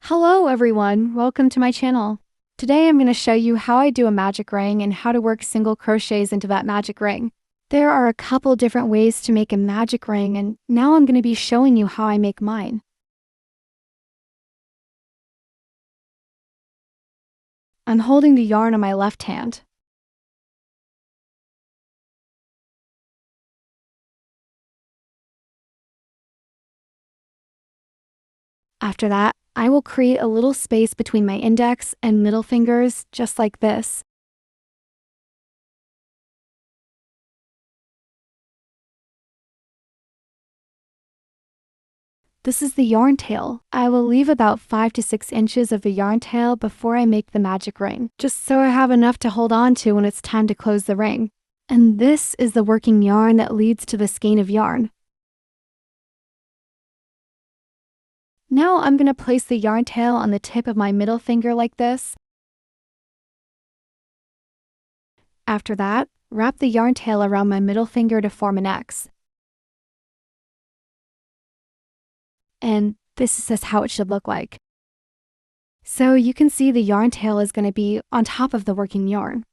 Hello everyone, welcome to my channel. Today I'm going to show you how I do a magic ring and how to work single crochets into that magic ring. There are a couple different ways to make a magic ring, and now I'm going to be showing you how I make mine. I'm holding the yarn on my left hand. After that, I will create a little space between my index and middle fingers, just like this. This is the yarn tail. I will leave about 5 to 6 inches of the yarn tail before I make the magic ring, just so I have enough to hold on to when it's time to close the ring. And this is the working yarn that leads to the skein of yarn. Now I'm going to place the yarn tail on the tip of my middle finger like this. After that, wrap the yarn tail around my middle finger to form an X. And this is just how it should look like. So you can see the yarn tail is going to be on top of the working yarn.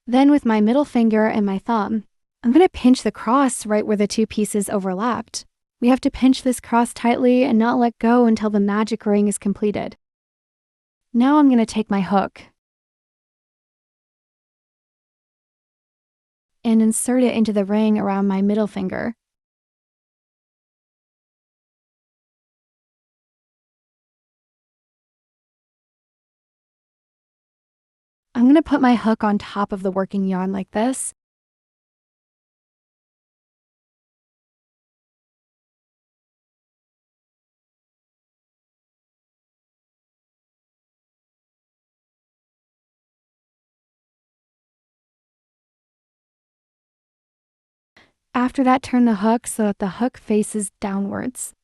Then with my middle finger and my thumb, I'm going to pinch the cross right where the two pieces overlapped. We have to pinch this cross tightly and not let go until the magic ring is completed. Now I'm going to take my hook and insert it into the ring around my middle finger. I'm going to put my hook on top of the working yarn like this. After that, turn the hook so that the hook faces downwards.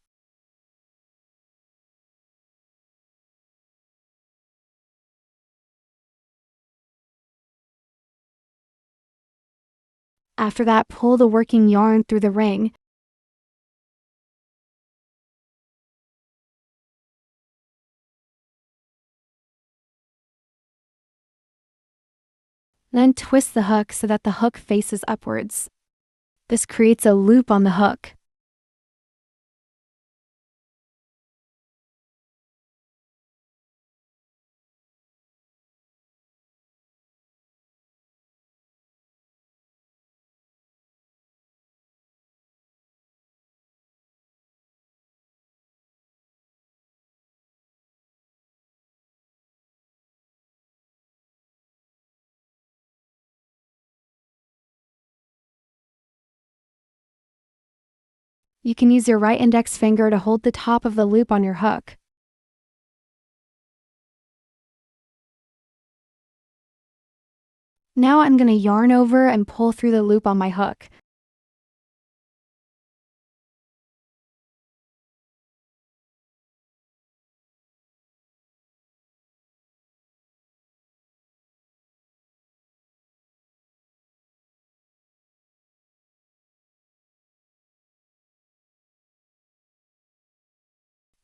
After that, pull the working yarn through the ring. Then twist the hook so that the hook faces upwards. This creates a loop on the hook. You can use your right index finger to hold the top of the loop on your hook. Now I'm going to yarn over and pull through the loop on my hook.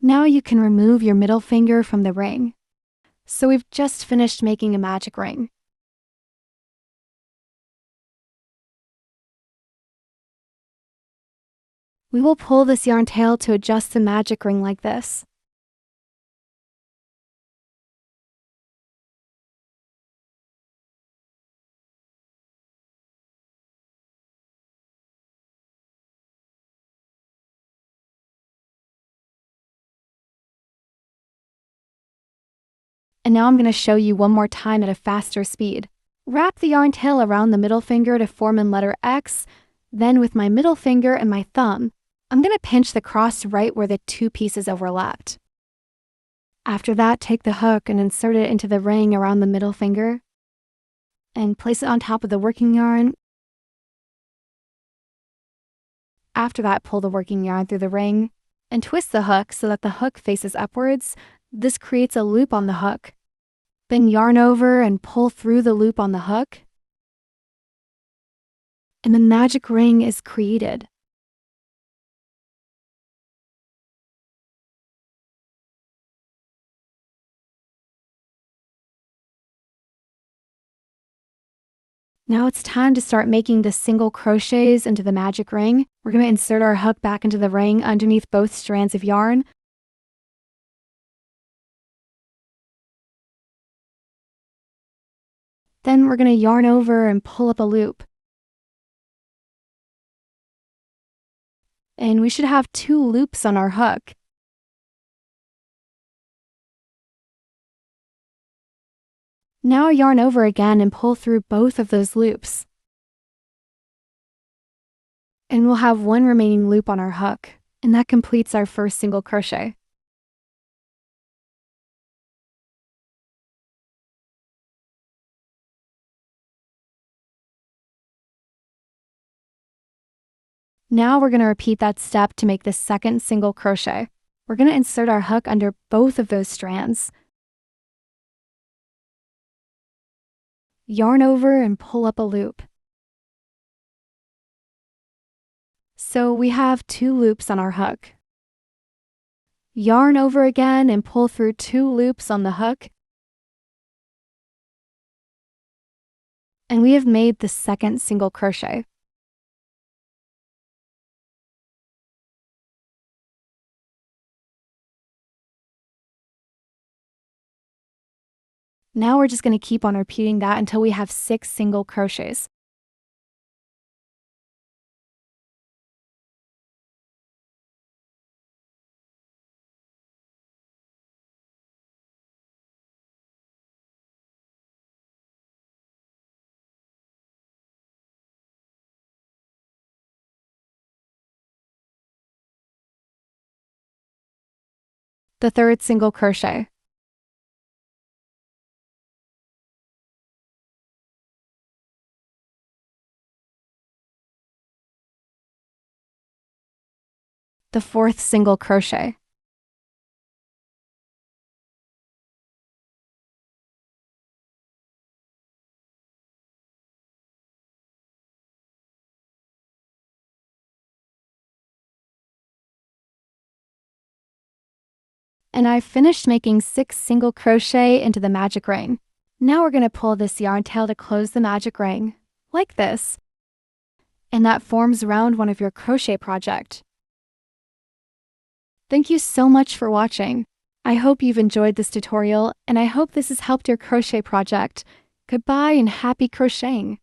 Now you can remove your middle finger from the ring. So we've just finished making a magic ring. We will pull this yarn tail to adjust the magic ring like this. And now I'm going to show you one more time at a faster speed. Wrap the yarn tail around the middle finger to form a letter X. Then with my middle finger and my thumb, I'm going to pinch the cross right where the two pieces overlapped. After that, take the hook and insert it into the ring around the middle finger and place it on top of the working yarn. After that, pull the working yarn through the ring and twist the hook so that the hook faces upwards. This creates a loop on the hook. Then yarn over and pull through the loop on the hook, and the magic ring is created. Now it's time to start making the single crochets into the magic ring. We're going to insert our hook back into the ring underneath both strands of yarn. Then we're going to yarn over and pull up a loop. And we should have 2 loops on our hook. Now yarn over again and pull through both of those loops. And we'll have 1 remaining loop on our hook, and that completes our first single crochet. Now we're going to repeat that step to make the second single crochet. We're going to insert our hook under both of those strands. Yarn over and pull up a loop. So we have 2 loops on our hook. Yarn over again and pull through 2 loops on the hook. And we have made the second single crochet. Now we're just going to keep on repeating that until we have 6 single crochets. The third single crochet. The fourth single crochet. And I've finished making 6 single crochet into the magic ring. Now we're going to pull this yarn tail to close the magic ring, like this. And that forms around one of your crochet project. Thank you so much for watching. I hope you've enjoyed this tutorial, and I hope this has helped your crochet project. Goodbye and happy crocheting!